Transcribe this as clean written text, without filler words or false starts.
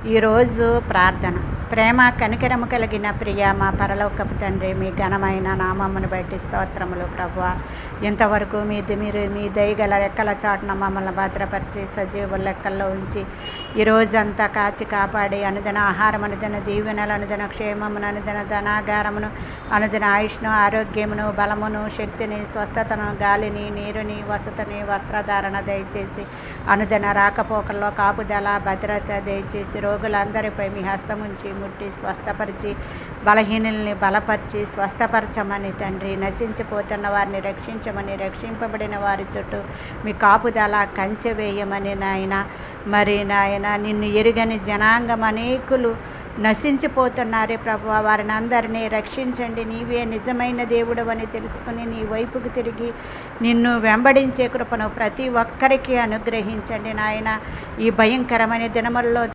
ఈరోజు ప్రార్థన. ప్రేమ కనికరము కలిగిన ప్రియ మా పరలోకపు తండ్రి, మీ ఘనమైన నామమును బట్టి స్తోత్రములు ప్రభువా. ఇంతవరకు మీరు మీ దయగల రెక్కల చాటున మమ్మల్ని భద్రపరిచి సజీవుల లెక్కల్లో ఉంచి ఈరోజంతా కాచి కాపాడి అనుదిన ఆహారం, అనుదిన దీవెనలు, అనుదిన క్షేమమును, అనుదిన ధనాగారమును, అనుదిన ఆయుష్ను, ఆరోగ్యమును, బలమును, శక్తిని, స్వస్థతను, గాలిని, నీరుని, వసతిని, వస్త్రధారణ దయచేసి అనుదిన రాకపోకల్లో కాపుదల, భద్రత దయచేసి రోగులందరిపై మీ హస్తముంచి ముట్టి స్వస్థపరిచి బలహీనుల్ని బలపరిచి స్వస్థపరచమని తండ్రి. నశించిపోతున్న వారిని రక్షించమని, రక్షింపబడిన వారి చుట్టూ మీ కాపుదల కంచె వేయమని నాయన. మరి నాయన, నిన్ను ఎరుగని జనాంగం అనేకులు నశించిపోతున్నారే ప్రభువా, వారిని అందరినీ రక్షించండి. నీవే నిజమైన దేవుడు అని తెలుసుకుని నీ వైపుకు తిరిగి నిన్ను వెంబడించే కృపను ప్రతి ఒక్కరికి అనుగ్రహించండి నాయన. ఈ భయంకరమైన దినముల్లో